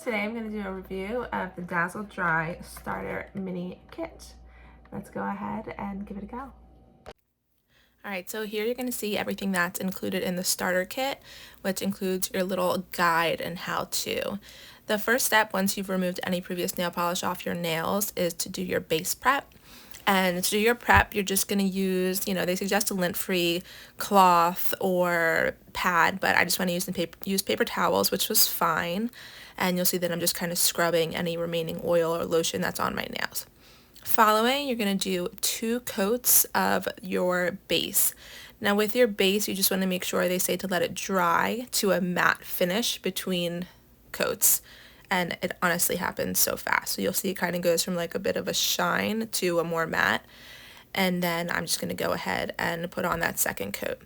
Today I'm going to do a review of the Dazzle Dry Starter Mini Kit. Let's go ahead and give it a go. Alright, so here you're going to see everything that's included in the starter kit, which includes your little guide and how-to. The first step, once you've removed any previous nail polish off your nails, is to do your base prep. And to do your prep, you're just going to use, they suggest a lint-free cloth or pad, but I just want to use paper towels, which was fine. And you'll see that I'm just kind of scrubbing any remaining oil or lotion that's on my nails. Following, you're going to do 2 coats of your base. Now with your base, you just want to make sure, they say to let it dry to a matte finish between coats. And it honestly happens so fast. So you'll see it kind of goes from like a bit of a shine to a more matte. And then I'm just going to go ahead and put on that second coat.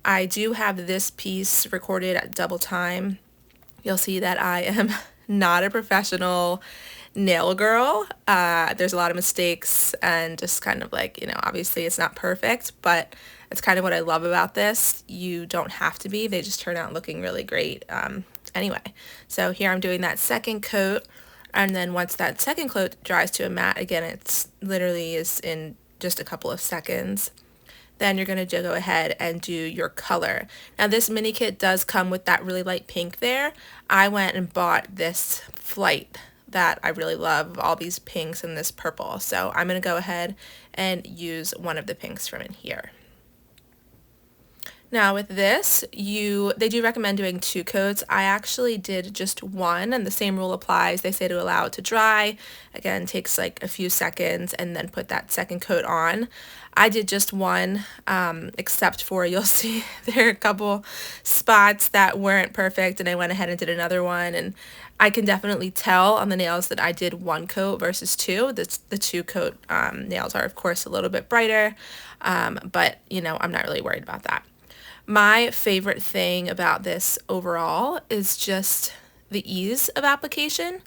I do have this piece recorded at double time. You'll see that I am not a professional nail girl. There's a lot of mistakes and just kind of like, obviously it's not perfect, but it's kind of what I love about this. You don't have to be. They just turn out looking really great. Anyway, so here I'm doing that second coat, and then once that second coat dries to a matte, again, it's literally is in just a couple of seconds. Then you're going to go ahead and do your color. Now this mini kit does come with that really light pink there. I went and bought this Flight that I really love, all these pinks and this purple. So I'm going to go ahead and use one of the pinks from in here. Now with this, they do recommend doing 2 coats. I actually did just 1, and the same rule applies. They say to allow it to dry. Again, takes like a few seconds, and then put that second coat on. I did just 1, except for, you'll see there are a couple spots that weren't perfect, and I went ahead and did another one, and I can definitely tell on the nails that I did 1 coat versus 2. The 2 coat nails are of course a little bit brighter, but I'm not really worried about that. My favorite thing about this overall is just the ease of application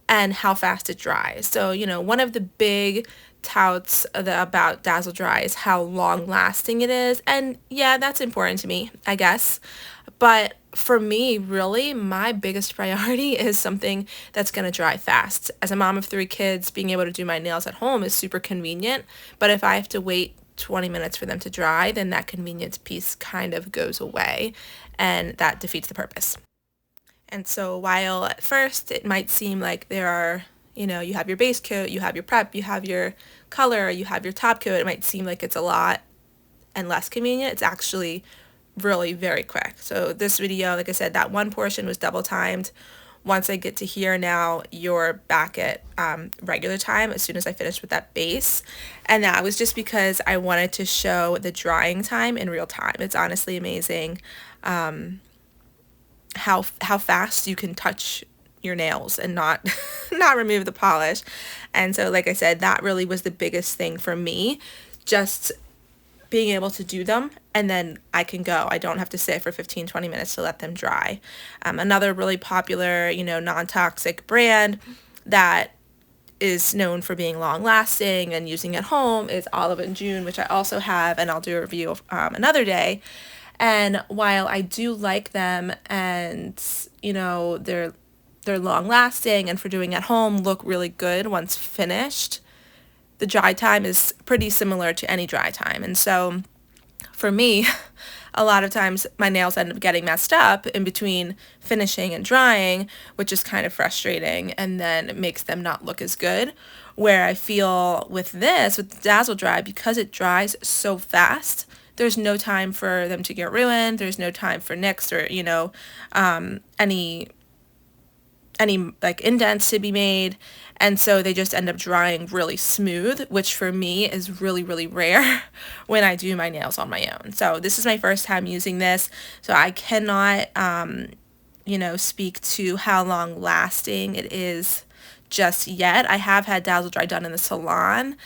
and how fast it dries. So, one of the big touts about Dazzle Dry is how long lasting it is. And yeah, that's important to me, I guess. But for me, really, my biggest priority is something that's going to dry fast. As a mom of 3 kids, being able to do my nails at home is super convenient. But if I have to wait 20 minutes for them to dry, then that convenience piece kind of goes away, and that defeats the purpose. And so while at first it might seem like there are, you have your base coat, you have your prep, you have your color, you have your top coat, it might seem like it's a lot and less convenient. It's actually really very quick. So this video, like I said, that 1 portion was double timed. Once I get to here now, you're back at regular time as soon as I finish with that base. And that was just because I wanted to show the drying time in real time. It's honestly amazing how fast you can touch your nails and not remove the polish. And so, like I said, that really was the biggest thing for me, just being able to do them, and then I can go. I don't have to sit for 15-20 minutes to let them dry. Another really popular, non-toxic brand that is known for being long-lasting and using at home is Olive & June, which I also have, and I'll do a review of another day. And while I do like them, and they're long-lasting and for doing at home look really good once finished, the dry time is pretty similar to any dry time. And so for me, a lot of times my nails end up getting messed up in between finishing and drying, which is kind of frustrating, and then it makes them not look as good. Where I feel with this, with Dazzle Dry, because it dries so fast, there's no time for them to get ruined. There's no time for nicks or, any like indents to be made, and so they just end up drying really smooth, which for me is really, really rare when I do my nails on my own. So this is my first time using this, so I cannot speak to how long lasting it is just yet. I have had Dazzle Dry done in the salon,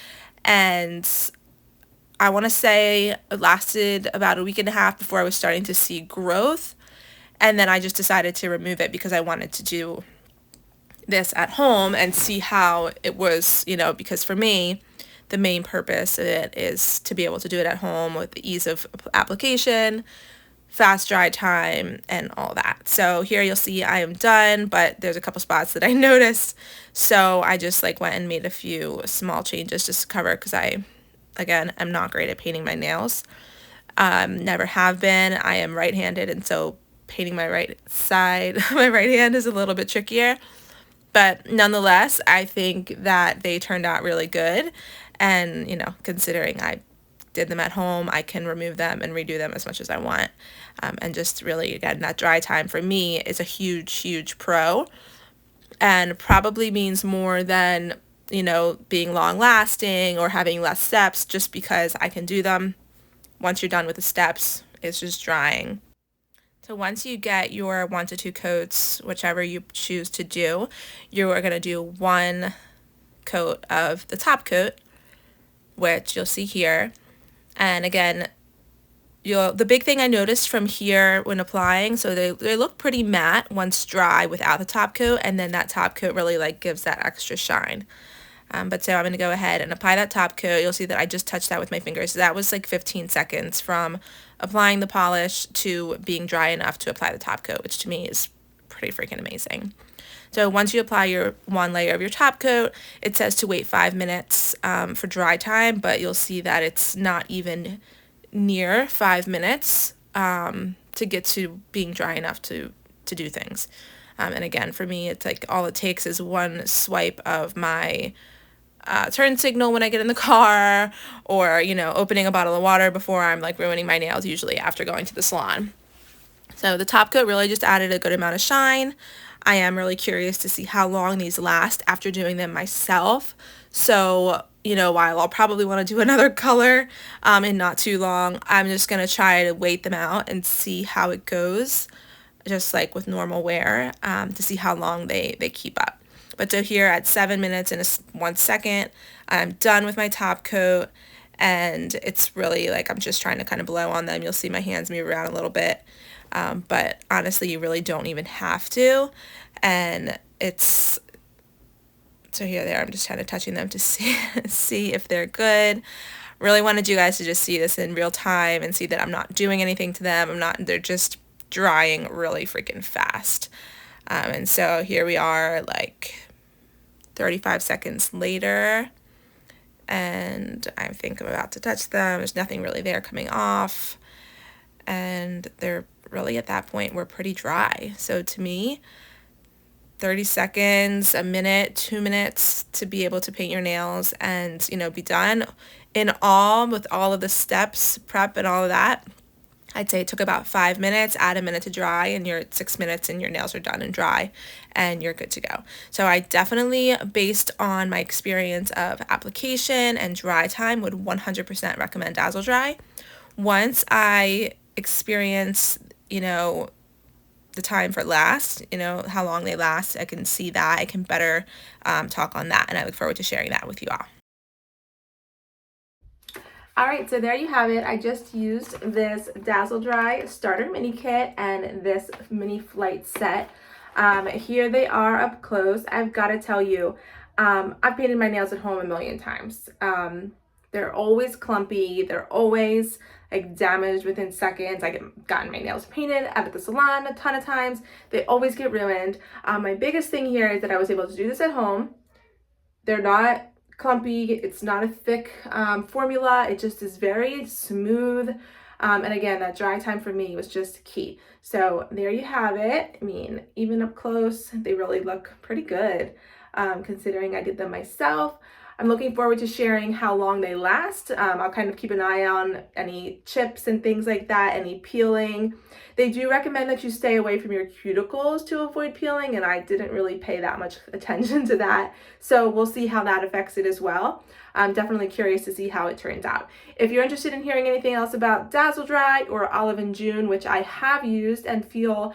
and I want to say it lasted about a week and a half before I was starting to see growth, and then I just decided to remove it because I wanted to do this at home and see how it was, because for me, the main purpose of it is to be able to do it at home with the ease of application, fast dry time and all that. So here you'll see I am done, but there's a couple spots that I noticed. So I just like went and made a few small changes just to cover, because again, I'm not great at painting my nails. Never have been. I am right-handed, and so painting my right side, my right hand is a little bit trickier. But nonetheless, I think that they turned out really good. And, considering I did them at home, I can remove them and redo them as much as I want. And just really, again, that dry time for me is a huge, huge pro, and probably means more than, being long lasting or having less steps, just because I can do them. Once you're done with the steps, it's just drying. So once you get your 1 to 2 coats, whichever you choose to do, you are going to do 1 coat of the top coat, which you'll see here. And again, the big thing I noticed from here when applying, so they look pretty matte once dry without the top coat, and then that top coat really like gives that extra shine. But so I'm going to go ahead and apply that top coat. You'll see that I just touched that with my fingers. So that was like 15 seconds from applying the polish to being dry enough to apply the top coat, which to me is pretty freaking amazing. So once you apply your 1 layer of your top coat, it says to wait 5 minutes for dry time, but you'll see that it's not even near 5 minutes to get to being dry enough to do things. And again, for me, it's like all it takes is 1 swipe of my turn signal when I get in the car, or, opening a bottle of water before I'm like ruining my nails, usually after going to the salon. So the top coat really just added a good amount of shine. I am really curious to see how long these last after doing them myself. So, while I'll probably want to do another color in not too long, I'm just going to try to wait them out and see how it goes, just like with normal wear, to see how long they keep up. But so here at 7 minutes and 1 second, I'm done with my top coat, and it's really like I'm just trying to kind of blow on them. You'll see my hands move around a little bit, but honestly, you really don't even have to. And so here they are. I'm just kind of touching them to see if they're good. Really wanted you guys to just see this in real time and see that I'm not doing anything to them. They're just drying really freaking fast. And so here we are, like 35 seconds later, and I think I'm about to touch them. There's nothing really there coming off, and they're really at that point we're pretty dry. So to me, 30 seconds, a minute, 2 minutes to be able to paint your nails and, be done. In all, with all of the steps, prep and all of that, I'd say it took about 5 minutes, add a minute to dry, and you're at 6 minutes and your nails are done and dry and you're good to go. So I definitely, based on my experience of application and dry time, would 100% recommend Dazzle Dry. Once I experience, the time for it lasts, how long they last, I can see that. I can better talk on that, and I look forward to sharing that with you all. Alright, so there you have it. I just used this Dazzle Dry starter mini kit and this mini flight set. Here they are up close. I've got to tell you, I've painted my nails at home a million times. They're always clumpy. They're always like damaged within seconds. I get gotten my nails painted at the salon a ton of times. They always get ruined. My biggest thing here is that I was able to do this at home. They're not clumpy. It's not a thick formula. It just is very smooth. And again, that dry time for me was just key. So there you have it. I mean, even up close, they really look pretty good considering I did them myself. I'm looking forward to sharing how long they last. I'll kind of keep an eye on any chips and things like that, any peeling. They do recommend that you stay away from your cuticles to avoid peeling, and I didn't really pay that much attention to that. So we'll see how that affects it as well. I'm definitely curious to see how it turns out. If you're interested in hearing anything else about Dazzle Dry or Olive and June, which I have used and feel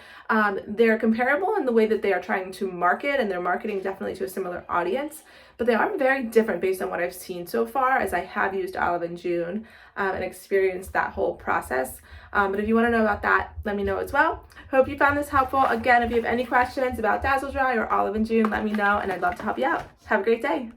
they're comparable in the way that they are trying to market, and they're marketing definitely to a similar audience, but they are very different based on what I've seen so far, as I have used Olive and June and experienced that whole process. But if you want to know about that, let me know as well. Hope you found this helpful. Again, if you have any questions about Dazzle Dry or Olive and June, let me know, and I'd love to help you out. Have a great day.